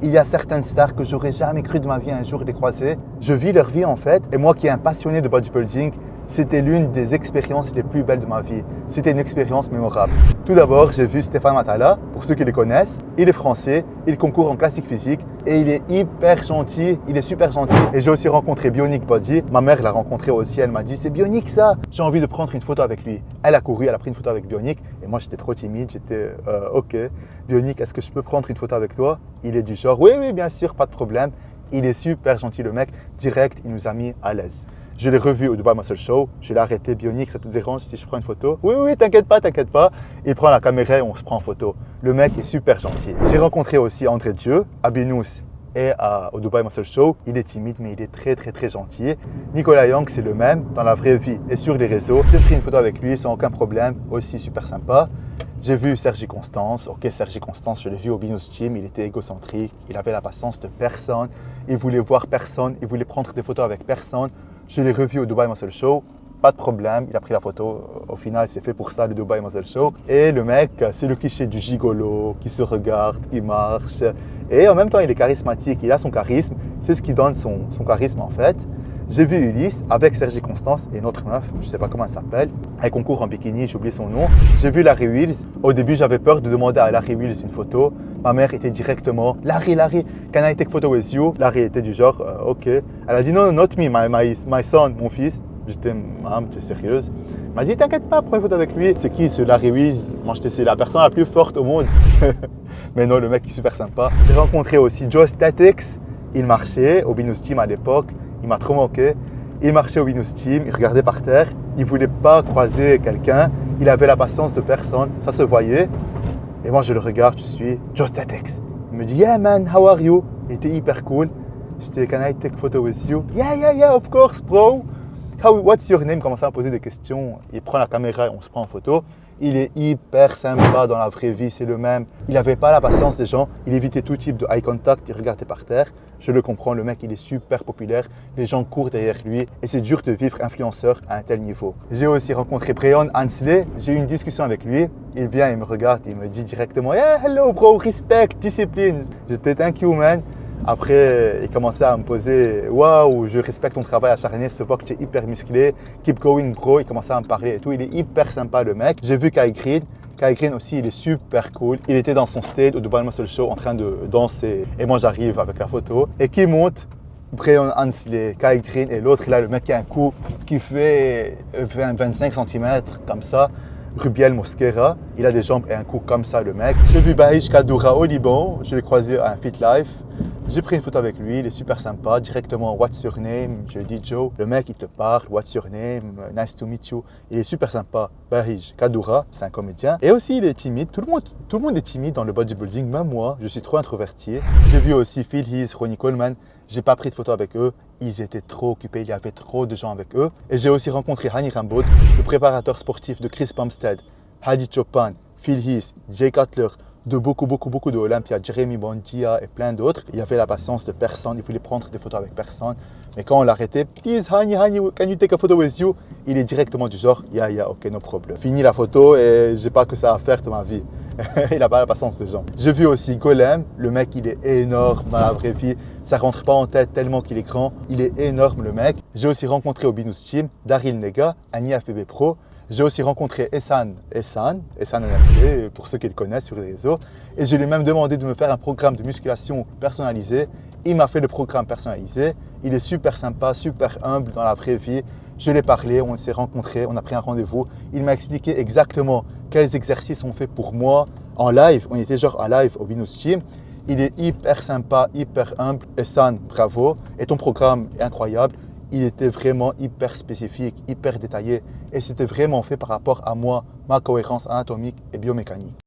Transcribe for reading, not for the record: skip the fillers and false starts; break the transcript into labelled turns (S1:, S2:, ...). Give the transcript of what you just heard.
S1: Il y a certaines stars que j'aurais jamais cru de ma vie un jour les croiser. Je vis leur vie en fait. Et moi qui est un passionné de bodybuilding, c'était l'une des expériences les plus belles de ma vie. C'était une expérience mémorable. Tout d'abord, j'ai vu Stéphane Matala, pour ceux qui le connaissent. Il est français, il concourt en classique physique et il est hyper gentil, il est super gentil. Et j'ai aussi rencontré Bionic Body. Ma mère l'a rencontré aussi, elle m'a dit « c'est Bionic ça !» J'ai envie de prendre une photo avec lui. Elle a couru, elle a pris une photo avec Bionic et moi j'étais trop timide, j'étais ok. Bionic, est-ce que je peux prendre une photo avec toi? Il est du genre « oui, bien sûr, pas de problème ». Il est super gentil le mec, direct, il nous a mis à l'aise. Je l'ai revu au Dubai Muscle Show, je l'ai arrêté, Bionic, ça te dérange si je prends une photo? Oui, t'inquiète pas. Il prend la caméra et on se prend en photo. Le mec est super gentil. J'ai rencontré aussi André Dieu, à Binous et au Dubai Muscle Show. Il est timide, mais il est très gentil. Nicolas Young, c'est le même dans la vraie vie et sur les réseaux. J'ai pris une photo avec lui sans aucun problème, aussi super sympa. J'ai vu Sergi Constance. Ok, Sergi Constance, je l'ai vu au Binous Gym. Il était égocentrique, il avait la patience de personne. Il voulait voir personne, il voulait prendre des photos avec personne. Je l'ai revu au Dubai Muscle Show, pas de problème, il a pris la photo. Au final, c'est fait pour ça, le Dubai Muscle Show. Et le mec, c'est le cliché du gigolo qui se regarde, qui marche. Et en même temps, il est charismatique, il a son charisme. C'est ce qui donne son charisme en fait. J'ai vu Ulysse avec Sergi Constance et une autre meuf, je ne sais pas comment elle s'appelle. Elle concourt en bikini, j'ai oublié son nom. J'ai vu Larry Wheels. Au début, j'avais peur de demander à Larry Wheels une photo. Ma mère était directement « Larry, can I take photo with you ?» Larry était du genre « Ok ». Elle a dit « No, not me, my son, mon fils ». J'étais « Maman, tu es sérieuse ?» Elle m'a dit « T'inquiète pas, prends une photo avec lui ». C'est qui ce Larry Wheels? Moi, c'est la personne la plus forte au monde. Mais non, le mec est super sympa. J'ai rencontré aussi Joe Statics. Il marchait au Binous Gym à l'époque. Il m'a trop manqué. Il marchait au Binous Gym, il regardait par terre. Il ne voulait pas croiser quelqu'un. Il avait la patience de personne. Ça se voyait. Et moi, je le regarde, je suis Joe Statics. Il me dit « Yeah man, how are you ?» Il était hyper cool. J'étais « Can I take a photo with you ?» « Yeah, of course, bro. What's your name ?» Il commençait à poser des questions. Il prend la caméra et on se prend en photo. Il est hyper sympa dans la vraie vie, c'est le même. Il n'avait pas la patience des gens. Il évitait tout type de eye contact. Il regardait par terre. Je le comprends, le mec, il est super populaire. Les gens courent derrière lui et c'est dur de vivre influenceur à un tel niveau. J'ai aussi rencontré Breon Hansley. J'ai eu une discussion avec lui. Il vient, il me regarde, il me dit directement « Yeah, hello bro, respect, discipline. » J'étais « Thank you man. » Après, il commençait à me poser « Waouh, je respecte ton travail acharné, se voit que tu es hyper musclé. Keep going bro. » Il commençait à me parler et tout. Il est hyper sympa le mec. J'ai vu Kai Green. Kai Green aussi, il est super cool. Il était dans son stage au Dubai Muscle Show en train de danser. Et moi, j'arrive avec la photo. Et qui monte? Breon Hansley, Kai Green et l'autre, là, le mec qui a un coup qui fait 25 cm comme ça. Rubiel Mosquera, il a des jambes et un cou comme ça, le mec. J'ai vu Bahij Kadoura au Liban, je l'ai croisé à un Fit Life. J'ai pris une photo avec lui, il est super sympa. Directement, what's your name? Je lui dis Joe. Le mec, il te parle, what's your name? Nice to meet you. Il est super sympa. Bahij Kadoura, c'est un comédien. Et aussi, il est timide. Tout le monde est timide dans le bodybuilding, même moi. Je suis trop introverti. J'ai vu aussi Phil Heath, Ronnie Coleman. J'ai pas pris de photo avec eux. Ils étaient trop occupés, il y avait trop de gens avec eux. Et j'ai aussi rencontré Hani Rambaud, le préparateur sportif de Chris Bumstead, Hadi Chopin, Phil Heath, Jay Cutler, de beaucoup de Olympia, Jeremy Bondia et plein d'autres. Il y avait la patience de personne, il voulait prendre des photos avec personne. Mais quand on l'arrêtait, please Hani, can you take a photo with you? Il est directement du genre, yeah, ok, no problem. Fini la photo et j'ai pas que ça à faire de ma vie. Il n'a pas la patience des gens. J'ai vu aussi Golem, le mec il est énorme dans la vraie vie, ça rentre pas en tête tellement qu'il est grand, il est énorme le mec. J'ai aussi rencontré au Binous Gym Daryl Nega, un IFBB Pro. J'ai aussi rencontré Essan NMC, pour ceux qui le connaissent sur les réseaux. Et je lui ai même demandé de me faire un programme de musculation personnalisé. Il m'a fait le programme personnalisé. Il est super sympa, super humble dans la vraie vie. Je l'ai parlé, on s'est rencontrés, on a pris un rendez-vous. Il m'a expliqué exactement quels exercices on fait pour moi en live. On était genre en live au Binous Gym. Il est hyper sympa, hyper humble. Essan, bravo. Et ton programme est incroyable. Il était vraiment hyper spécifique, hyper détaillé. Et c'était vraiment fait par rapport à moi, ma cohérence anatomique et biomécanique.